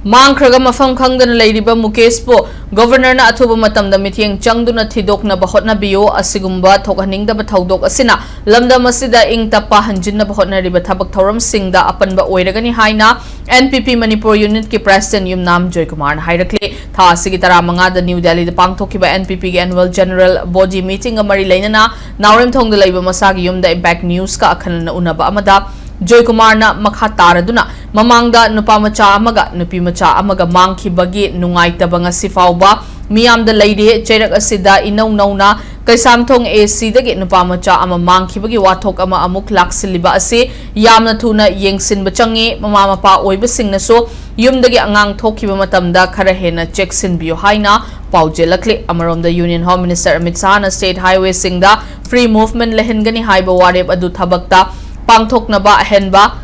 Mangkraga mafam khangdana leiriba Mukesh po governor na athuba matamda mithieng changduna thidokna bahotna biyo asigumba thokhaningdaba thaudok asina lamdam asida ingtapa hanjinbada bahotna riba thabak thoram singda Apanba oiragani haina NPP Manipur unit ki president yumnam Joykumar hairakle tha asigi tara manga New Delhi da pangthokiba NPP ki annual general body meeting amari leinana naurem thongda leiba masagi yumda impact news ka akhanna unaba amada Joykumar na makha taraduna Mangda nupa macha amaga nupi macha amaga mangkhibagi nungaitaba nga sifawba miyamda leide chairak asida inaw na kaisamthong AC dagi nupa macha ama mangkhibagi wathok ama amuk laksiliba ase yamna thuna yengsinba changi mama mapa oiba singnaso yumdagi angang thokiba matamda khara hena checksin biyo haina paujelakle amarom the Union Home Minister Amit Shah state highway singda free movement lehengani haiba wareb adu thabakta pangthoknaba ahenba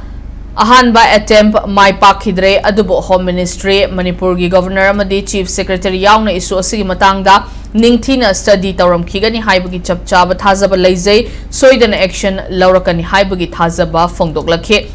Ahanba attempt mai pakhidre adubo Home Ministry Manipur gi Governor amadi Chief Secretary yauna isu asigi matangda ningthina study tawram khigani haibagi chapchaba thazaba leijai soidana action laurakani haibagi thazaba phongdoklakhe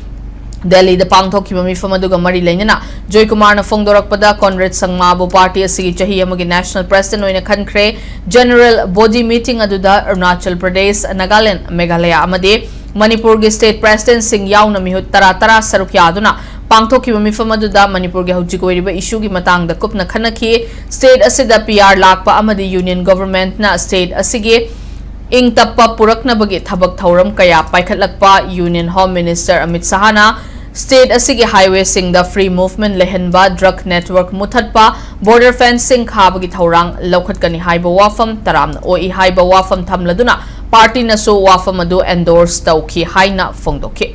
Delhi the pangthokiba mifam aduga mari leinana Joykumar na phongdorakpada Congress sangmabu party asigi chahi amagi national president oina khankhre general body meeting aduda Arunachal Pradesh Nagaland Meghalaya amadi Manipur gi state president sing yauna mihut tara sarukyaduna pangthokiba mifam aduda Manipur gi hujik oiriba issue gi matangda kupna khanakhi state asida PR lakpa amadi union government na state asigi ingtappa puraknabagi thabak thauram kaya paikhatlakpa Union Home Minister Amit Shah na state asigi highway sing the free movement lehenba drug network muthatpa border fencing khabagi thaurang lokhatkani haiba wafam taramna oi haiba wafam thamladuna party na so wafam adu endorse tawki haina phongdokhe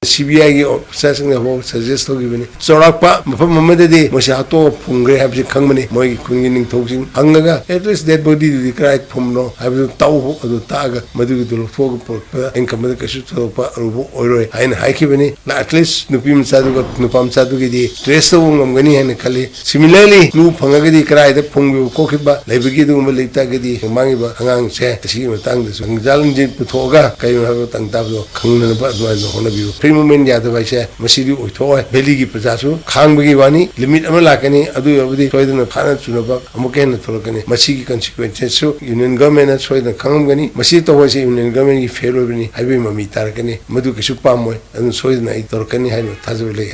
CBI की officers ने वो suggest होगी बने चौराकपा मफम ममदे मसे हातो फुंगरे हाबजे खंगमने मोई खुंगी निंग थोसिंग हंगगा at least dead body दि क्राइट फुमनो हाबजे ताउ हो अदु तागा मदुगी दुल फोग पर इनकम कशु थोपा अरुबो ओरोय हाइन हाइकी बने ना एटलीस्ट नुपी मसादुगा नुपाम सादुगी दि ट्रेस तो ngमगनी हने खाली सिमिलरली नु फंगगदि क्राइट फुंगबो कोखिबा लेबगी दुम लेतागदि मांगिबा अंगांग से असि मतंग दसु जालंग जि पुथोगा कायु हाबो तंगताबो खंगन बा दुआन होनबियो movement ya da baise masidi oithoi valley gi prajasu khangbi wani limit ama lakani adu yabudi soidana khana chunaba amuken thorokani masigi consequences so union government soidana khangam masi to hoise union government gi failure ni haibe mami tarakani madu kisu pamoy adu soidana ai torkani haino thazule